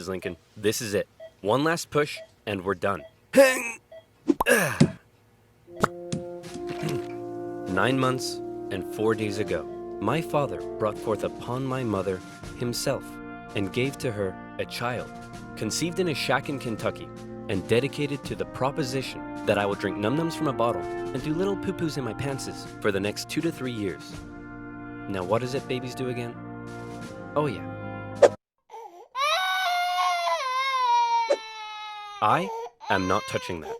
Lincoln. This is it. One last push, and we're done. 9 months and 4 days ago, my father brought forth upon my mother himself, and gave to her a child, conceived in a shack in Kentucky, and dedicated to the proposition that I will drink num-nums from a bottle and do little poo-poos in my pantses for the next 2 to 3 years. Now what is it babies do again? Oh yeah. I am not touching that.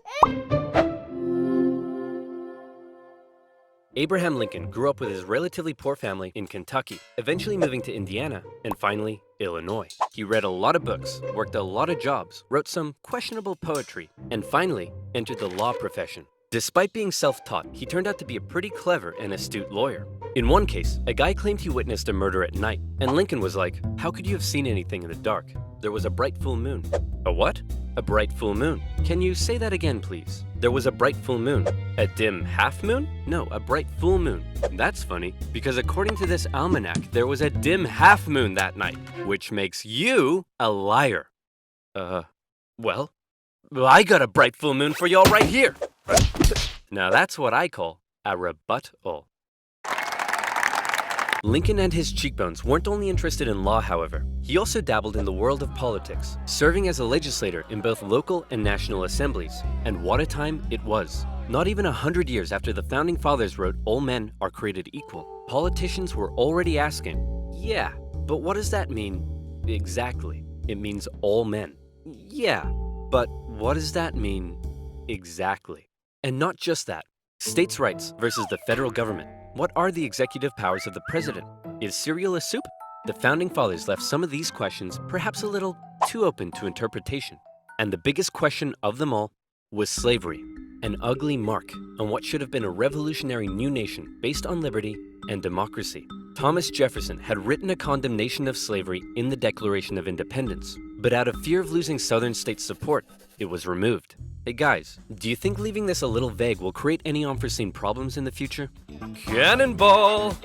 Abraham Lincoln grew up with his relatively poor family in Kentucky, eventually moving to Indiana, and finally, Illinois. He read a lot of books, worked a lot of jobs, wrote some questionable poetry, and finally entered the law profession. Despite being self-taught, he turned out to be a pretty clever and astute lawyer. In one case, a guy claimed he witnessed a murder at night, and Lincoln was like, "How could you have seen anything in the dark? There was a bright full moon." A what? A bright full moon. Can you say that again, please? There was a bright full moon. A dim half moon? No, a bright full moon. That's funny, because according to this almanac, there was a dim half moon that night, which makes you a liar. Well, I got a bright full moon for y'all right here. Now that's what I call a rebuttal. Lincoln and his cheekbones weren't only interested in law, however. He also dabbled in the world of politics, serving as a legislator in both local and national assemblies. And what a time it was. Not even 100 years after the Founding Fathers wrote, "All men are created equal," politicians were already asking, yeah, but what does that mean exactly? It means all men. Yeah, but what does that mean exactly? And not just that. States' rights versus the federal government. What are the executive powers of the president? Is cereal a soup? The Founding Fathers left some of these questions perhaps a little too open to interpretation. And the biggest question of them all was slavery, an ugly mark on what should have been a revolutionary new nation based on liberty and democracy. Thomas Jefferson had written a condemnation of slavery in the Declaration of Independence, but out of fear of losing Southern states' support, it was removed. Hey guys, do you think leaving this a little vague will create any unforeseen problems in the future? Cannonball!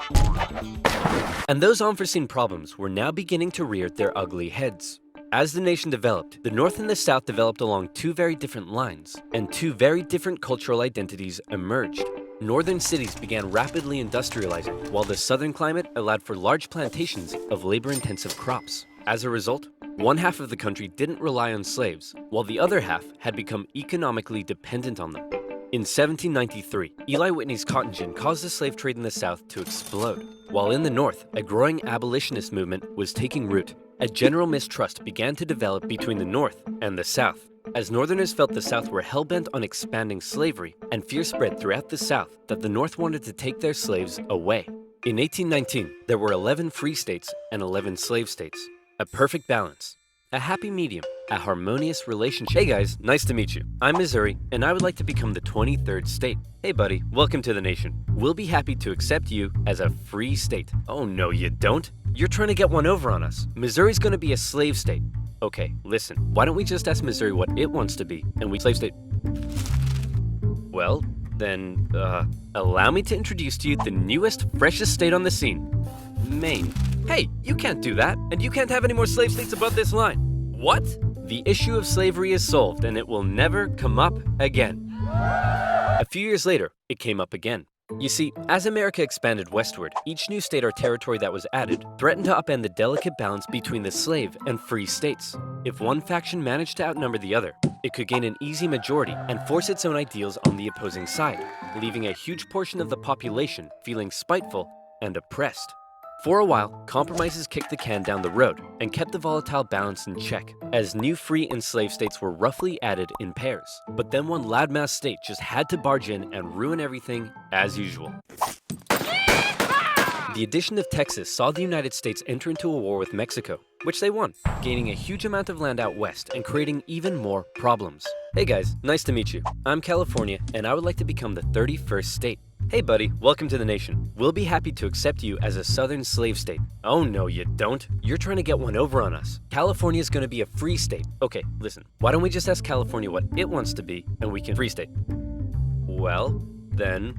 And those unforeseen problems were now beginning to rear their ugly heads. As the nation developed, the North and the South developed along two very different lines, and two very different cultural identities emerged. Northern cities began rapidly industrializing, while the southern climate allowed for large plantations of labor-intensive crops. As a result, one half of the country didn't rely on slaves, while the other half had become economically dependent on them. In 1793, Eli Whitney's cotton gin caused the slave trade in the South to explode. While in the North, a growing abolitionist movement was taking root. A general mistrust began to develop between the North and the South, as Northerners felt the South were hell-bent on expanding slavery, and fear spread throughout the South that the North wanted to take their slaves away. In 1819, there were 11 free states and 11 slave states. A perfect balance, a happy medium, a harmonious relationship. Hey guys, nice to meet you. I'm Missouri, and I would like to become the 23rd state. Hey buddy, welcome to the nation. We'll be happy to accept you as a free state. Oh no, you don't? You're trying to get one over on us. Missouri's gonna be a slave state. Okay, listen, why don't we just ask Missouri what it wants to be, and we slave state. Well, then, allow me to introduce to you the newest, freshest state on the scene, Maine. Hey, you can't do that, and you can't have any more slave states above this line. What? The issue of slavery is solved, and it will never come up again. A few years later, it came up again. You see, as America expanded westward, each new state or territory that was added threatened to upend the delicate balance between the slave and free states. If one faction managed to outnumber the other, it could gain an easy majority and force its own ideals on the opposing side, leaving a huge portion of the population feeling spiteful and oppressed. For a while, compromises kicked the can down the road and kept the volatile balance in check, as new free and slave states were roughly added in pairs. But then one loudmouth state just had to barge in and ruin everything as usual. The addition of Texas saw the United States enter into a war with Mexico, which they won, gaining a huge amount of land out west and creating even more problems. Hey guys, nice to meet you. I'm California, and I would like to become the 31st state. Hey buddy, welcome to the nation. We'll be happy to accept you as a southern slave state. Oh no, you don't. You're trying to get one over on us. California's gonna be a free state. Okay, listen, why don't we just ask California what it wants to be, and we can free state. Well, then,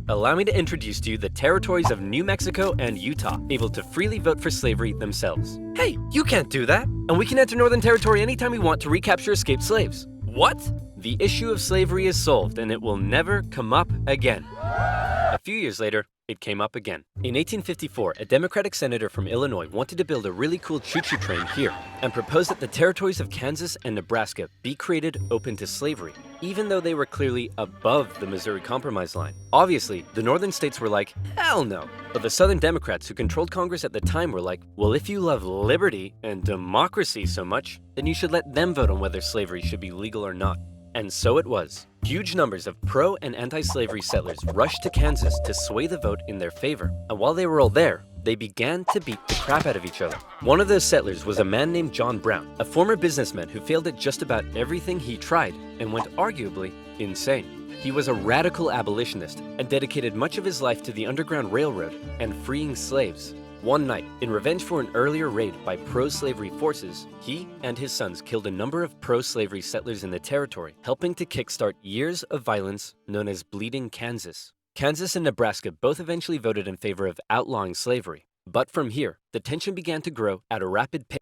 allow me to introduce to you the territories of New Mexico and Utah, able to freely vote for slavery themselves. Hey, you can't do that! And we can enter Northern Territory anytime we want to recapture escaped slaves. What? The issue of slavery is solved and it will never come up again. A few years later, it came up again. In 1854, a Democratic senator from Illinois wanted to build a really cool choo-choo train here and proposed that the territories of Kansas and Nebraska be created open to slavery, even though they were clearly above the Missouri Compromise line. Obviously, the northern states were like, hell no. But the Southern Democrats who controlled Congress at the time were like, well, if you love liberty and democracy so much, then you should let them vote on whether slavery should be legal or not. And so it was. Huge numbers of pro- and anti-slavery settlers rushed to Kansas to sway the vote in their favor. And while they were all there, they began to beat the crap out of each other. One of those settlers was a man named John Brown, a former businessman who failed at just about everything he tried and went arguably insane. He was a radical abolitionist and dedicated much of his life to the Underground Railroad and freeing slaves. One night, in revenge for an earlier raid by pro-slavery forces, he and his sons killed a number of pro-slavery settlers in the territory, helping to kickstart years of violence known as Bleeding Kansas. Kansas and Nebraska both eventually voted in favor of outlawing slavery, but from here, the tension began to grow at a rapid pace.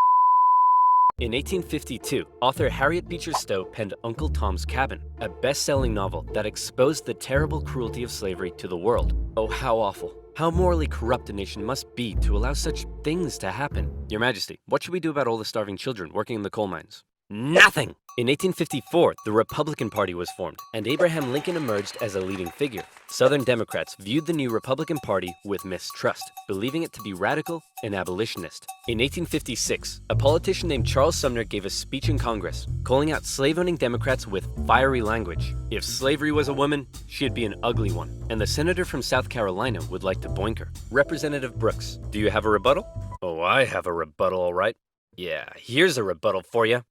In 1852, author Harriet Beecher Stowe penned Uncle Tom's Cabin, a best-selling novel that exposed the terrible cruelty of slavery to the world. Oh, how awful. How morally corrupt a nation must be to allow such things to happen. Your Majesty, what should we do about all the starving children working in the coal mines? Nothing! In 1854, the Republican Party was formed, and Abraham Lincoln emerged as a leading figure. Southern Democrats viewed the new Republican Party with mistrust, believing it to be radical and abolitionist. In 1856, a politician named Charles Sumner gave a speech in Congress, calling out slave-owning Democrats with fiery language. If slavery was a woman, she'd be an ugly one, and the senator from South Carolina would like to boink her. Representative Brooks, do you have a rebuttal? Oh, I have a rebuttal, all right. Yeah, here's a rebuttal for you.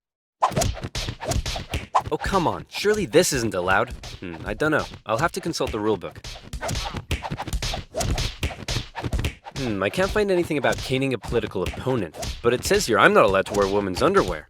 Oh, come on. Surely this isn't allowed. I don't know. I'll have to consult the rulebook. I can't find anything about caning a political opponent, but it says here I'm not allowed to wear women's underwear.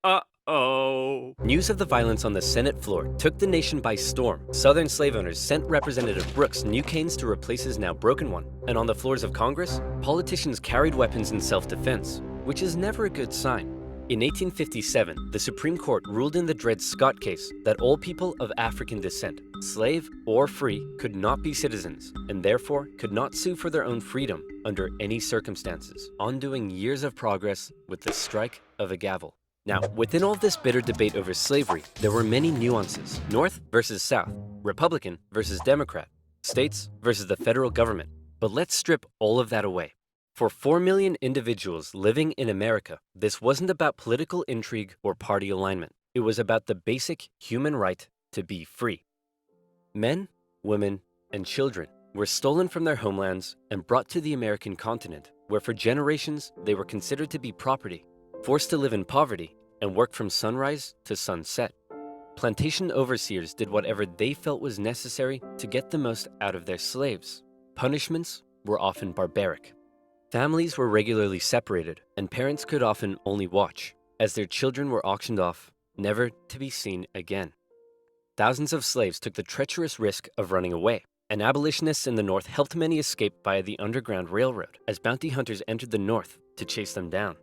Uh-oh. News of the violence on the Senate floor took the nation by storm. Southern slave owners sent Representative Brooks new canes to replace his now broken one. And on the floors of Congress, politicians carried weapons in self-defense, which is never a good sign. In 1857, the Supreme Court ruled in the Dred Scott case that all people of African descent, slave or free, could not be citizens, and therefore could not sue for their own freedom under any circumstances, undoing years of progress with the strike of a gavel. Now, within all this bitter debate over slavery, there were many nuances. North versus South, Republican versus Democrat, states versus the federal government. But let's strip all of that away. For 4 million individuals living in America, this wasn't about political intrigue or party alignment. It was about the basic human right to be free. Men, women, and children were stolen from their homelands and brought to the American continent, where for generations they were considered to be property, forced to live in poverty, and work from sunrise to sunset. Plantation overseers did whatever they felt was necessary to get the most out of their slaves. Punishments were often barbaric. Families were regularly separated, and parents could often only watch, as their children were auctioned off, never to be seen again. Thousands of slaves took the treacherous risk of running away, and abolitionists in the North helped many escape via the Underground Railroad, as bounty hunters entered the North to chase them down.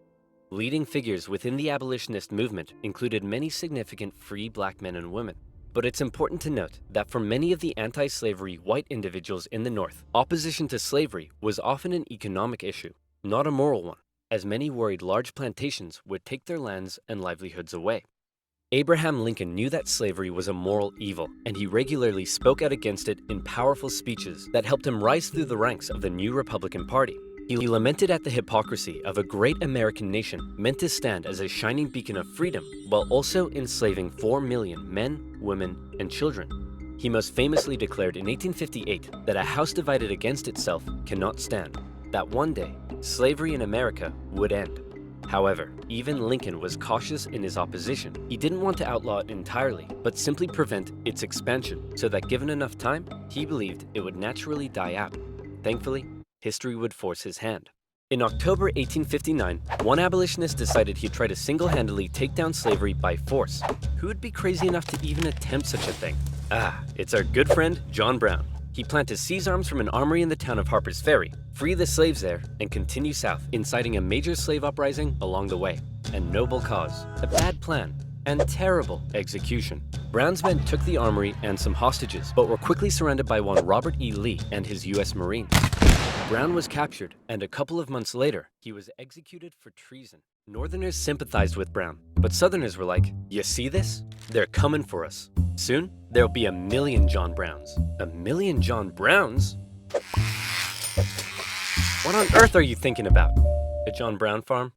Leading figures within the abolitionist movement included many significant free black men and women. But it's important to note that for many of the anti-slavery white individuals in the North, opposition to slavery was often an economic issue, not a moral one, as many worried large plantations would take their lands and livelihoods away. Abraham Lincoln knew that slavery was a moral evil, and he regularly spoke out against it in powerful speeches that helped him rise through the ranks of the new Republican Party. He lamented at the hypocrisy of a great American nation meant to stand as a shining beacon of freedom while also enslaving 4 million men, women, and children. He most famously declared in 1858 that a house divided against itself cannot stand, that one day slavery in America would end. However, even Lincoln was cautious in his opposition. He didn't want to outlaw it entirely, but simply prevent its expansion so that given enough time, he believed it would naturally die out. Thankfully, history would force his hand. In October 1859, one abolitionist decided he'd try to single-handedly take down slavery by force. Who would be crazy enough to even attempt such a thing? It's our good friend, John Brown. He planned to seize arms from an armory in the town of Harper's Ferry, free the slaves there, and continue south, inciting a major slave uprising along the way. A noble cause, a bad plan, and terrible execution. Brown's men took the armory and some hostages, but were quickly surrounded by one Robert E. Lee and his U.S. Marines. Brown was captured, and a couple of months later, he was executed for treason. Northerners sympathized with Brown, but Southerners were like, "You see this? They're coming for us. Soon, there'll be 1 million John Browns." 1 million John Browns? What on earth are you thinking about? A John Brown farm?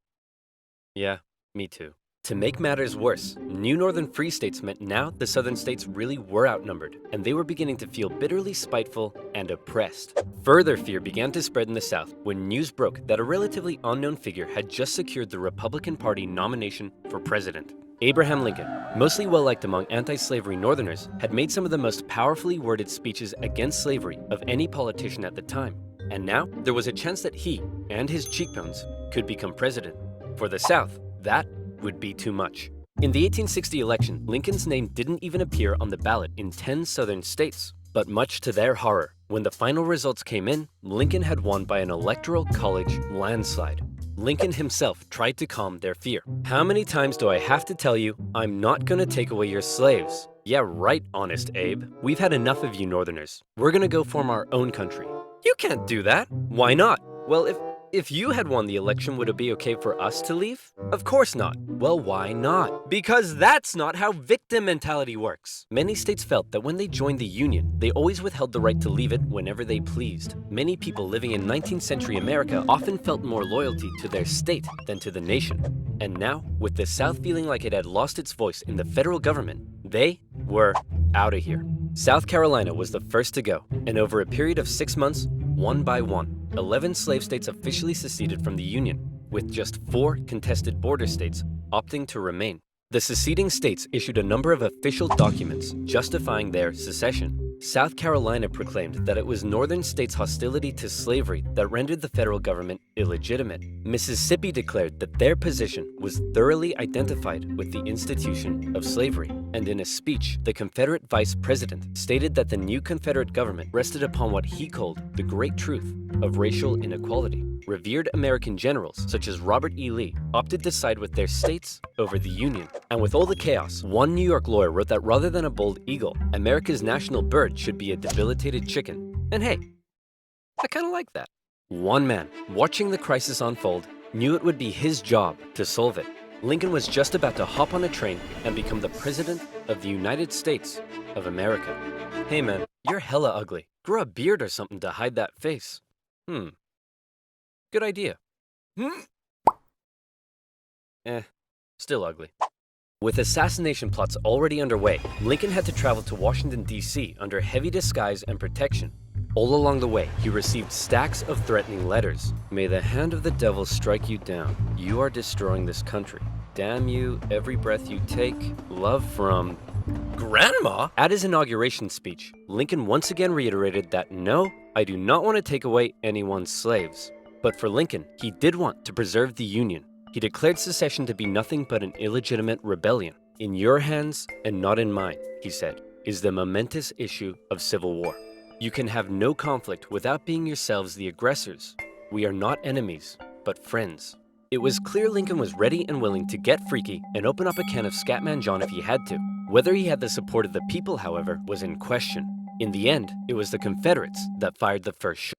Yeah, me too. To make matters worse, new northern free states meant now the southern states really were outnumbered, and they were beginning to feel bitterly spiteful and oppressed. Further fear began to spread in the South when news broke that a relatively unknown figure had just secured the Republican Party nomination for president. Abraham Lincoln, mostly well-liked among anti-slavery Northerners, had made some of the most powerfully worded speeches against slavery of any politician at the time. And now, there was a chance that he and his cheekbones could become president. For the South, that would be too much. In the 1860 election, Lincoln's name didn't even appear on the ballot in 10 southern states. But much to their horror, when the final results came in, Lincoln had won by an electoral college landslide. Lincoln himself tried to calm their fear. "How many times do I have to tell you, I'm not gonna take away your slaves?" "Yeah, right, Honest Abe. We've had enough of you Northerners. We're gonna go form our own country." "You can't do that." "Why not?" "Well, if you had won the election, would it be okay for us to leave?" "Of course not." "Well, why not?" "Because that's not how victim mentality works." Many states felt that when they joined the Union, they always withheld the right to leave it whenever they pleased. Many people living in 19th century America often felt more loyalty to their state than to the nation. And now, with the South feeling like it had lost its voice in the federal government, they were out of here. South Carolina was the first to go, and over a period of 6 months, one by one, 11 slave states officially seceded from the Union, with just 4 contested border states opting to remain. The seceding states issued a number of official documents justifying their secession. South Carolina proclaimed that it was northern states' hostility to slavery that rendered the federal government illegitimate. Mississippi declared that their position was thoroughly identified with the institution of slavery. And in a speech, the Confederate vice president stated that the new Confederate government rested upon what he called the great truth of racial inequality. Revered American generals, such as Robert E. Lee, opted to side with their states over the Union. And with all the chaos, one New York lawyer wrote that rather than a bold eagle, America's national bird should be a debilitated chicken. And hey, I kind of like that. One man, watching the crisis unfold, knew it would be his job to solve it. Lincoln was just about to hop on a train and become the President of the United States of America. Hey man, you're hella ugly. Grow a beard or something to hide that face. Good idea. Still ugly. With assassination plots already underway, Lincoln had to travel to Washington, D.C. under heavy disguise and protection. All along the way, he received stacks of threatening letters. "May the hand of the devil strike you down. You are destroying this country. Damn you, every breath you take. Love from Grandma." At his inauguration speech, Lincoln once again reiterated that no, I do not want to take away anyone's slaves. But for Lincoln, he did want to preserve the Union. He declared secession to be nothing but an illegitimate rebellion. "In your hands and not in mine," he said, "is the momentous issue of civil war. You can have no conflict without being yourselves the aggressors. We are not enemies, but friends." It was clear Lincoln was ready and willing to get freaky and open up a can of Scatman John if he had to. Whether he had the support of the people, however, was in question. In the end, it was the Confederates that fired the first shot.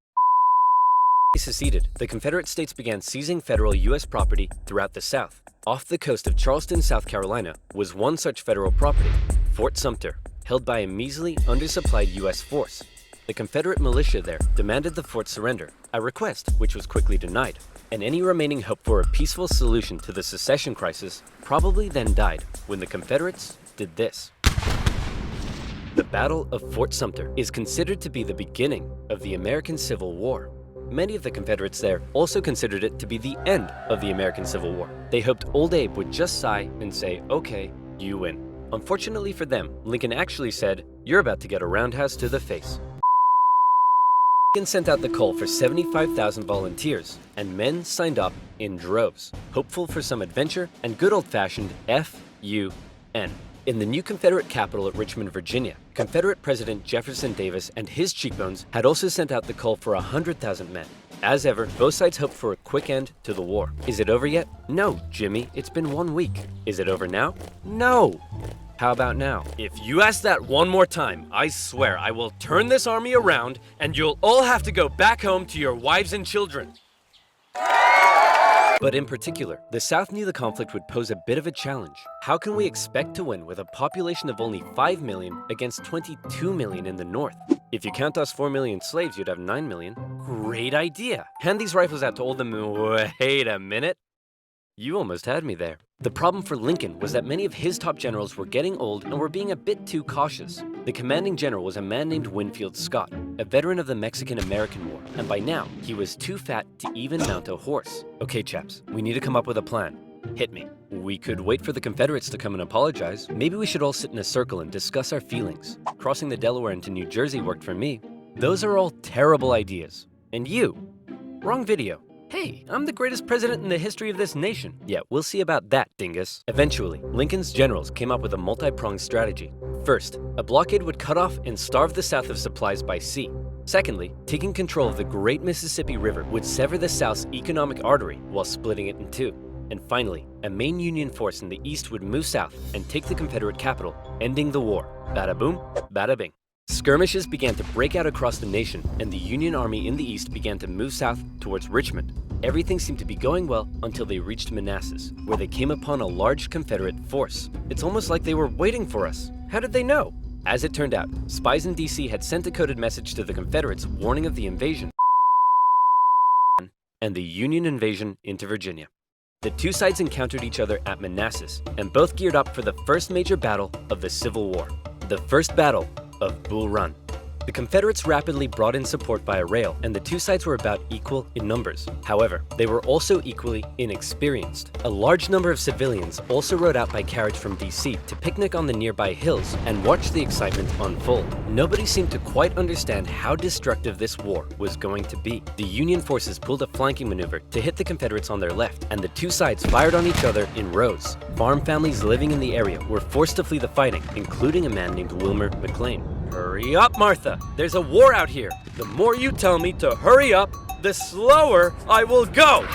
They seceded. The Confederate States began seizing federal U.S. property throughout the South. Off the coast of Charleston, South Carolina, was one such federal property, Fort Sumter, held by a measly, undersupplied U.S. force. The Confederate militia there demanded the fort surrender, a request which was quickly denied, and any remaining hope for a peaceful solution to the secession crisis probably then died when the Confederates did this. The Battle of Fort Sumter is considered to be the beginning of the American Civil War. Many of the Confederates there also considered it to be the end of the American Civil War. They hoped Old Abe would just sigh and say, "Okay, you win." Unfortunately for them, Lincoln actually said, "You're about to get a roundhouse to the face." Lincoln sent out the call for 75,000 volunteers, and men signed up in droves, hopeful for some adventure and good old-fashioned F-U-N. In the new Confederate capital at Richmond, Virginia, Confederate President Jefferson Davis and his cheekbones had also sent out the call for 100,000 men. As ever, both sides hoped for a quick end to the war. Is it over yet? No, Jimmy, it's been 1 week. Is it over now? No! How about now? If you ask that one more time, I swear I will turn this army around and you'll all have to go back home to your wives and children. But in particular, the South knew the conflict would pose a bit of a challenge. How can we expect to win with a population of only 5 million against 22 million in the North? If you count us 4 million slaves, you'd have 9 million. Great idea! Hand these rifles out to all the men. Wait a minute. You almost had me there. The problem for Lincoln was that many of his top generals were getting old and were being a bit too cautious. The commanding general was a man named Winfield Scott, a veteran of the Mexican-American War, and by now, he was too fat to even mount a horse. Okay, chaps, we need to come up with a plan. Hit me. We could wait for the Confederates to come and apologize. Maybe we should all sit in a circle and discuss our feelings. Crossing the Delaware into New Jersey worked for me. Those are all terrible ideas. And you? Wrong video. Hey, I'm the greatest president in the history of this nation. Yeah, we'll see about that, dingus. Eventually, Lincoln's generals came up with a multi-pronged strategy. First, a blockade would cut off and starve the South of supplies by sea. Secondly, taking control of the Great Mississippi River would sever the South's economic artery while splitting it in two. And finally, a main Union force in the East would move south and take the Confederate capital, ending the war. Bada boom, bada bing. Skirmishes began to break out across the nation, and the Union Army in the East began to move south towards Richmond. Everything seemed to be going well until they reached Manassas, where they came upon a large Confederate force. It's almost like they were waiting for us. How did they know? As it turned out, spies in D.C. had sent a coded message to the Confederates warning of the invasion and the Union invasion into Virginia. The two sides encountered each other at Manassas, and both geared up for the first major battle of the Civil War, the First Battle of Bull Run. The Confederates rapidly brought in support via rail, and the two sides were about equal in numbers. However, they were also equally inexperienced. A large number of civilians also rode out by carriage from DC to picnic on the nearby hills and watch the excitement unfold. Nobody seemed to quite understand how destructive this war was going to be. The Union forces pulled a flanking maneuver to hit the Confederates on their left, and the two sides fired on each other in rows. Farm families living in the area were forced to flee the fighting, including a man named Wilmer McLean. Hurry up, Martha! There's a war out here! The more you tell me to hurry up, the slower I will go!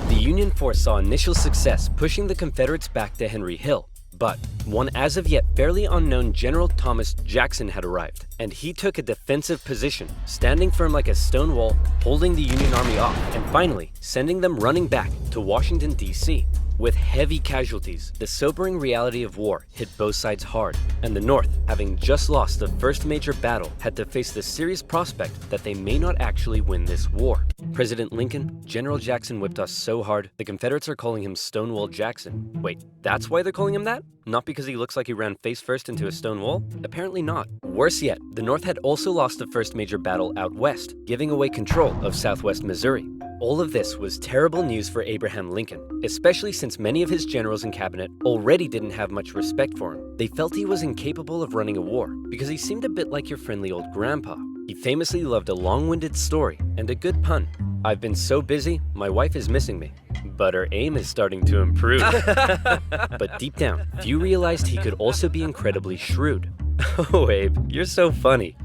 The Union force saw initial success pushing the Confederates back to Henry Hill, but one as of yet fairly unknown General Thomas Jackson had arrived, and he took a defensive position, standing firm like a stone wall, holding the Union Army off, and finally sending them running back to Washington, D.C. With heavy casualties, the sobering reality of war hit both sides hard, and the North, having just lost the first major battle, had to face the serious prospect that they may not actually win this war. President Lincoln, General Jackson whipped us so hard, the Confederates are calling him Stonewall Jackson. Wait, that's why they're calling him that? Not because he looks like he ran face first into a stone wall? Apparently not. Worse yet, the North had also lost the first major battle out west, giving away control of southwest Missouri. All of this was terrible news for Abraham Lincoln, especially since many of his generals and cabinet already didn't have much respect for him. They felt he was incapable of running a war because he seemed a bit like your friendly old grandpa. He famously loved a long-winded story and a good pun. I've been so busy, my wife is missing me, but her aim is starting to improve. But deep down, few realized he could also be incredibly shrewd. Oh, Abe, you're so funny.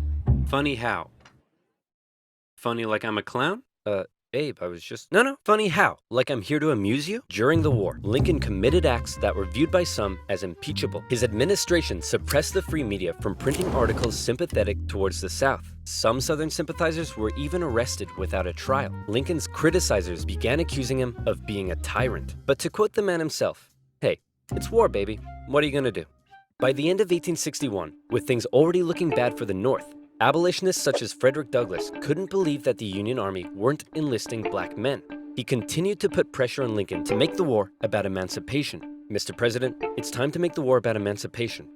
Funny how? Funny like I'm a clown? Abe, I was just... No, funny how? Like I'm here to amuse you? During the war, Lincoln committed acts that were viewed by some as impeachable. His administration suppressed the free media from printing articles sympathetic towards the South. Some Southern sympathizers were even arrested without a trial. Lincoln's criticizers began accusing him of being a tyrant. But to quote the man himself, hey, it's war, baby. What are you gonna do? By the end of 1861, with things already looking bad for the North, abolitionists such as Frederick Douglass couldn't believe that the Union Army weren't enlisting black men. He continued to put pressure on Lincoln to make the war about emancipation. Mr. President, it's time to make the war about emancipation.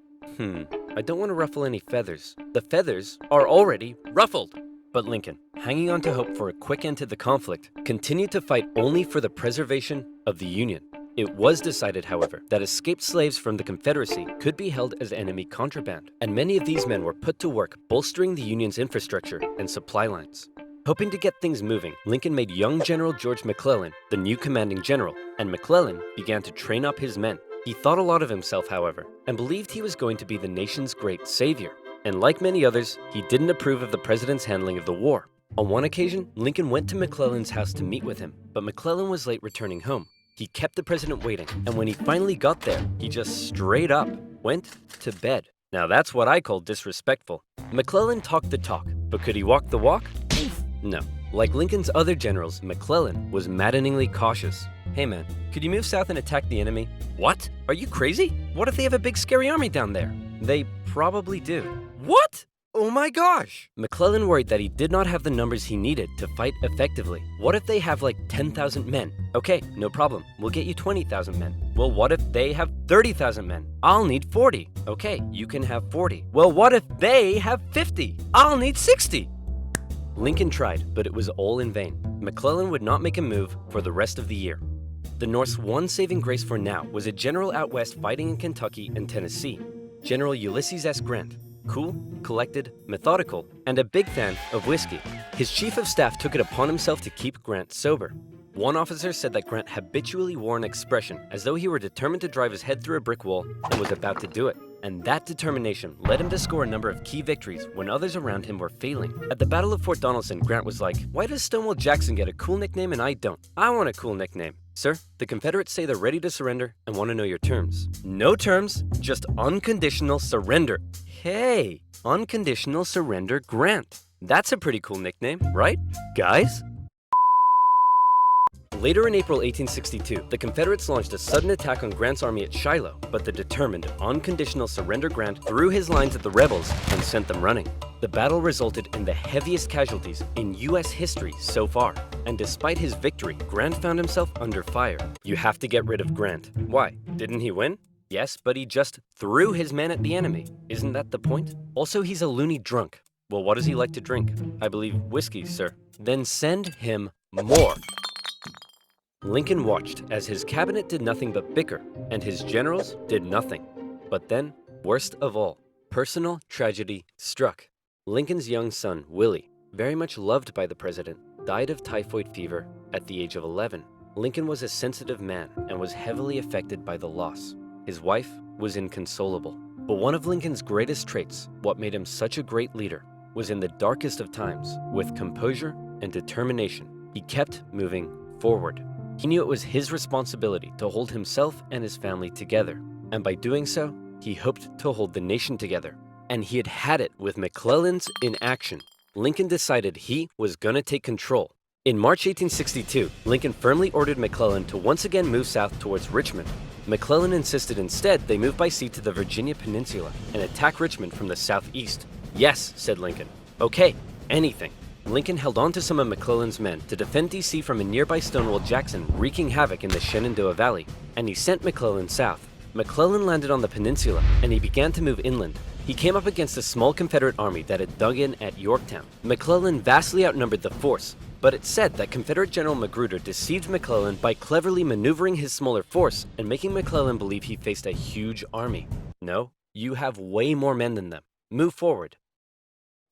I don't want to ruffle any feathers. The feathers are already ruffled. But Lincoln, hanging on to hope for a quick end to the conflict, continued to fight only for the preservation of the Union. It was decided, however, that escaped slaves from the Confederacy could be held as enemy contraband, and many of these men were put to work bolstering the Union's infrastructure and supply lines. Hoping to get things moving, Lincoln made young General George McClellan the new commanding general, and McClellan began to train up his men. He thought a lot of himself, however, and believed he was going to be the nation's great savior. And like many others, he didn't approve of the president's handling of the war. On one occasion, Lincoln went to McClellan's house to meet with him, but McClellan was late returning home. He kept the president waiting, and when he finally got there, he just straight up went to bed. Now that's what I call disrespectful. McClellan talked the talk, but could he walk the walk? No. Like Lincoln's other generals, McClellan was maddeningly cautious. Hey man, could you move south and attack the enemy? What? Are you crazy? What if they have a big scary army down there? They probably do. What? Oh my gosh! McClellan worried that he did not have the numbers he needed to fight effectively. What if they have like 10,000 men? Okay, no problem. We'll get you 20,000 men. Well, what if they have 30,000 men? I'll need 40. Okay, you can have 40. Well, what if they have 50? I'll need 60. Lincoln tried, but it was all in vain. McClellan would not make a move for the rest of the year. The North's one saving grace for now was a general out west fighting in Kentucky and Tennessee, General Ulysses S. Grant. Cool, collected, methodical, and a big fan of whiskey. His chief of staff took it upon himself to keep Grant sober. One officer said that Grant habitually wore an expression as though he were determined to drive his head through a brick wall and was about to do it. And that determination led him to score a number of key victories when others around him were failing. At the Battle of Fort Donelson, Grant was like, "Why does Stonewall Jackson get a cool nickname and I don't? I want a cool nickname." "Sir, the Confederates say they're ready to surrender and want to know your terms." "No terms, just unconditional surrender." Hey, unconditional surrender Grant. That's a pretty cool nickname, right, guys? Later in April 1862, the Confederates launched a sudden attack on Grant's army at Shiloh, but the determined, unconditional surrender Grant threw his lines at the rebels and sent them running. The battle resulted in the heaviest casualties in U.S. history so far, and despite his victory, Grant found himself under fire. You have to get rid of Grant. Why? Didn't he win? Yes, but he just threw his men at the enemy. Isn't that the point? Also, he's a loony drunk. Well, what does he like to drink? I believe whiskey, sir. Then send him more. Lincoln watched as his cabinet did nothing but bicker, and his generals did nothing. But then, worst of all, personal tragedy struck. Lincoln's young son, Willie, very much loved by the president, died of typhoid fever at the age of 11. Lincoln was a sensitive man and was heavily affected by the loss. His wife was inconsolable. But one of Lincoln's greatest traits, what made him such a great leader, was in the darkest of times, with composure and determination, he kept moving forward. He knew it was his responsibility to hold himself and his family together, and by doing so, he hoped to hold the nation together. And he had had it with McClellan's inaction. Lincoln decided he was gonna take control. In March 1862, Lincoln firmly ordered McClellan to once again move south towards Richmond. McClellan insisted instead they move by sea to the Virginia Peninsula and attack Richmond from the southeast. "Yes," said Lincoln. "Okay, anything." Lincoln held on to some of McClellan's men to defend D.C. from a nearby Stonewall Jackson wreaking havoc in the Shenandoah Valley, and he sent McClellan south. McClellan landed on the peninsula, and he began to move inland. He came up against a small Confederate army that had dug in at Yorktown. McClellan vastly outnumbered the force, but it's said that Confederate General Magruder deceived McClellan by cleverly maneuvering his smaller force and making McClellan believe he faced a huge army. "No, you have way more men than them. Move forward."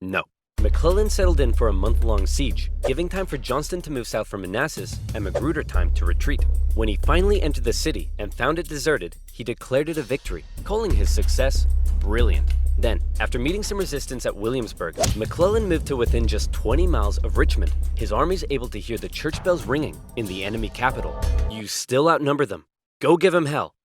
No. McClellan settled in for a month-long siege, giving time for Johnston to move south from Manassas and Magruder time to retreat. When he finally entered the city and found it deserted, he declared it a victory, calling his success brilliant. Then, after meeting some resistance at Williamsburg, McClellan moved to within just 20 miles of Richmond, his armies able to hear the church bells ringing in the enemy capital. "You still outnumber them. Go give them hell."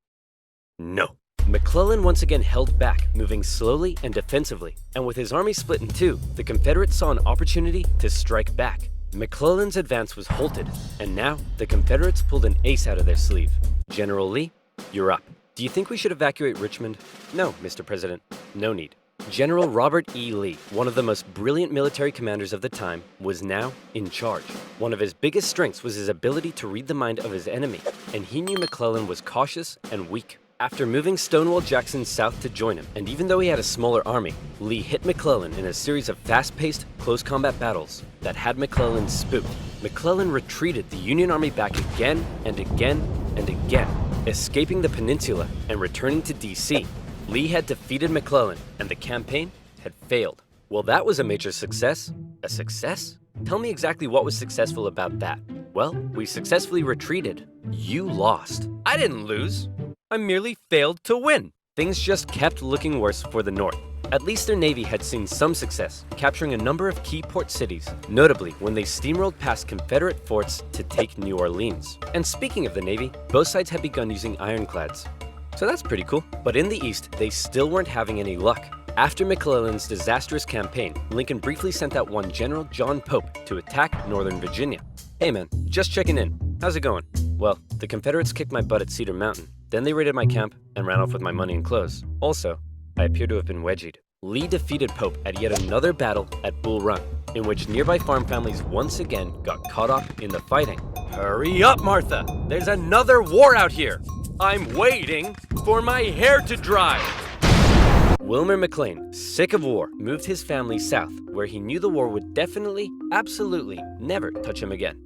No. McClellan once again held back, moving slowly and defensively, and with his army split in two, the Confederates saw an opportunity to strike back. McClellan's advance was halted, and now the Confederates pulled an ace out of their sleeve. "General Lee, you're up. Do you think we should evacuate Richmond?" "No, Mr. President, no need." General Robert E. Lee, one of the most brilliant military commanders of the time, was now in charge. One of his biggest strengths was his ability to read the mind of his enemy, and he knew McClellan was cautious and weak. After moving Stonewall Jackson south to join him, and even though he had a smaller army, Lee hit McClellan in a series of fast-paced, close combat battles that had McClellan spooked. McClellan retreated the Union Army back again and again and again, escaping the peninsula and returning to D.C. Lee had defeated McClellan, and the campaign had failed. Well, that was a major success. A success? Tell me exactly what was successful about that. Well, we successfully retreated. You lost. I didn't lose. I merely failed to win. Things just kept looking worse for the North. At least their Navy had seen some success, capturing a number of key port cities, notably when they steamrolled past Confederate forts to take New Orleans. And speaking of the Navy, both sides had begun using ironclads. So that's pretty cool. But in the East, they still weren't having any luck. After McClellan's disastrous campaign, Lincoln briefly sent out one General John Pope to attack Northern Virginia. Hey man, just checking in. How's it going? Well, the Confederates kicked my butt at Cedar Mountain. Then they raided my camp and ran off with my money and clothes. Also, I appear to have been wedgied. Lee defeated Pope at yet another battle at Bull Run, in which nearby farm families once again got caught up in the fighting. Hurry up, Martha! There's another war out here! I'm waiting for my hair to dry! Wilmer McLean, sick of war, moved his family south, where he knew the war would definitely, absolutely, never touch him again.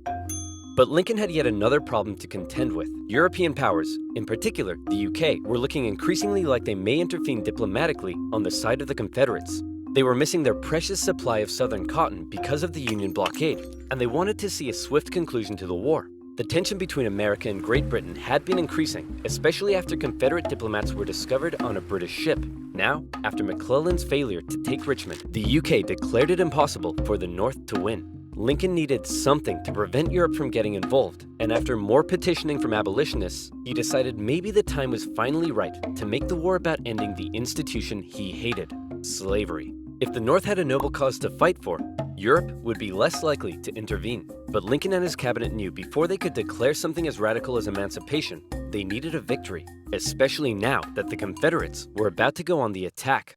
But Lincoln had yet another problem to contend with. European powers, in particular the UK, were looking increasingly like they may intervene diplomatically on the side of the Confederates. They were missing their precious supply of southern cotton because of the Union blockade, and they wanted to see a swift conclusion to the war. The tension between America and Great Britain had been increasing, especially after Confederate diplomats were discovered on a British ship. Now, after McClellan's failure to take Richmond, the UK declared it impossible for the North to win. Lincoln needed something to prevent Europe from getting involved, and after more petitioning from abolitionists, he decided maybe the time was finally right to make the war about ending the institution he hated, slavery. If the North had a noble cause to fight for, Europe would be less likely to intervene. But Lincoln and his cabinet knew before they could declare something as radical as emancipation, they needed a victory, especially now that the Confederates were about to go on the attack.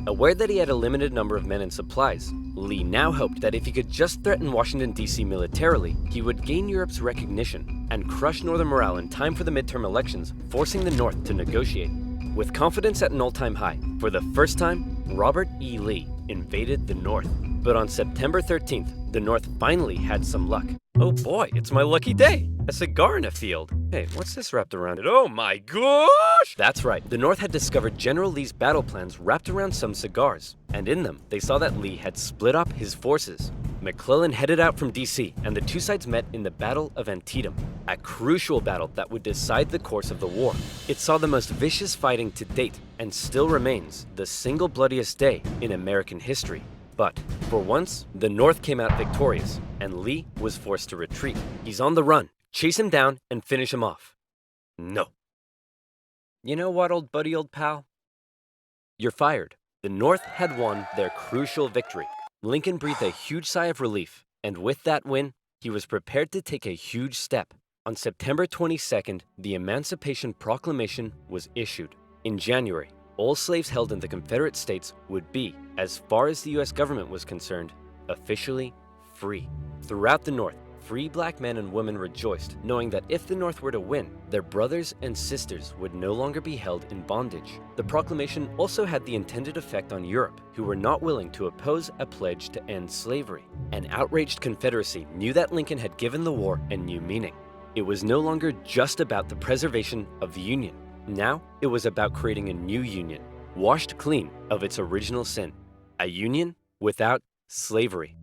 Aware that he had a limited number of men and supplies, Lee now hoped that if he could just threaten Washington, D.C. militarily, he would gain Europe's recognition and crush Northern morale in time for the midterm elections, forcing the North to negotiate. With confidence at an all-time high, for the first time, Robert E. Lee invaded the North. But on September 13th, the North finally had some luck. Oh boy, it's my lucky day! A cigar in a field. Hey, what's this wrapped around it? Oh my gosh! That's right, the North had discovered General Lee's battle plans wrapped around some cigars. And in them, they saw that Lee had split up his forces. McClellan headed out from D.C., and the two sides met in the Battle of Antietam, a crucial battle that would decide the course of the war. It saw the most vicious fighting to date, and still remains the single bloodiest day in American history. But, for once, the North came out victorious, and Lee was forced to retreat. He's on the run. Chase him down and finish him off. No. You know what, old buddy, old pal? You're fired. The North had won their crucial victory. Lincoln breathed a huge sigh of relief, and with that win, he was prepared to take a huge step. On September 22nd, the Emancipation Proclamation was issued. In January, all slaves held in the Confederate States would be, as far as the U.S. government was concerned, officially free. Throughout the North, free black men and women rejoiced, knowing that if the North were to win, their brothers and sisters would no longer be held in bondage. The proclamation also had the intended effect on Europe, who were not willing to oppose a pledge to end slavery. An outraged Confederacy knew that Lincoln had given the war a new meaning. It was no longer just about the preservation of the Union. Now, it was about creating a new Union, washed clean of its original sin. A Union without slavery.